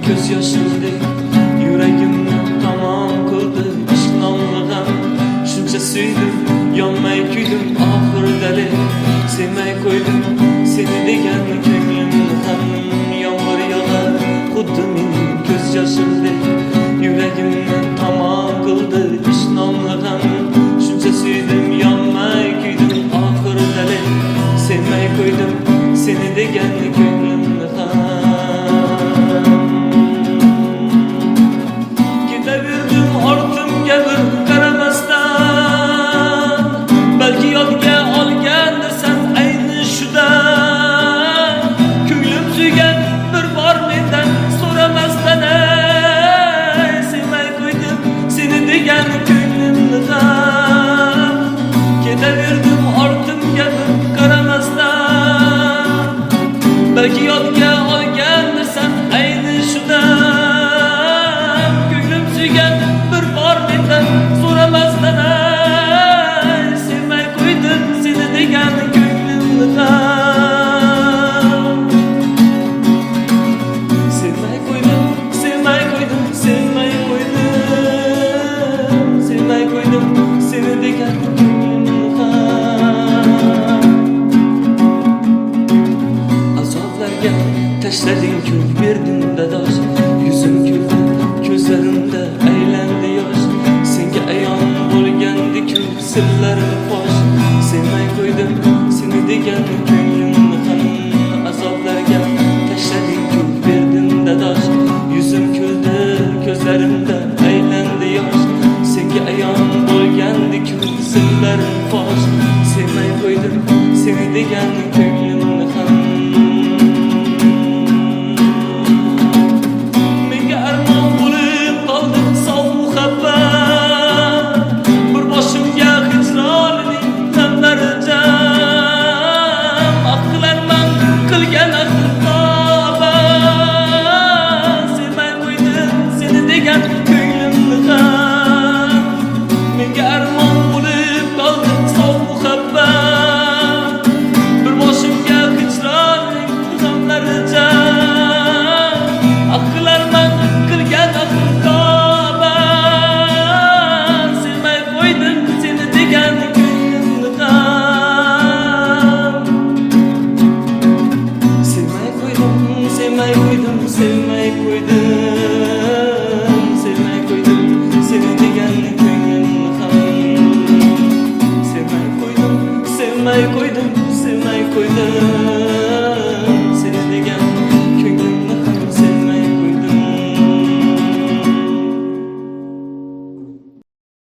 ko'z yoshimdek yuragimni tamom qildi ishq nomli g'am. Shuncha suydim, yonmay kuydim, oxirida sevmay qo'ydim seni degan ko'nglimni ham. Yomg'ir yog'ar xuddi mening ko'z yoshimdek yuragimni tamom qildi ishq nomli g'am. Shuncha suydim, yonmay kuydim, oxirida sevmay qo'ydim seni degan ko'nglimni ham. Ketaverdim ortimga bir qaramasdan, balki yodga olgandirsan ayni shudan. Ko'nglim suygan bir bor mendan so'ramasdan, sevmay qo'ydim seni degan ko'nglimni ham. Ketaverdim ortimga bir qaramasdan, balki yodga olgandirsan ayni shudan. Ko'nglim suygan bir bor mendan so'ramasdan, sevmay qo'ydim seni degan ko'nglimni ham. Sevmay qo'ydim, sevmay qo'ydim, sevmay qo'ydim, sevmay qo'ydim seni degan ko'nglimni ham. Azoblarga tashlading kul, berdim dadosh, yuzim kuldi, ko'zlarimda aylandi yosh. Senga ayon bo'lgandi-ku sirlarim fosh, sevmay qo'ydim seni degan ko'nglimni ham. Azoblarga tashlading kul, berdim dadosh, yuzim kuldi, ko'zlarimda aylandi yosh. Senga ayon bo'lgandi-ku sirlarim fosh, sevmay qo'ydim seni degan ko'nglimni ham. Sevmay qo'ydim, sevmay qo'ydim, sevmay qo'ydim seni degan ko'nglimni ham. Sevmay qo'ydim, sevmay qo'ydim, sevmay qo'ydim.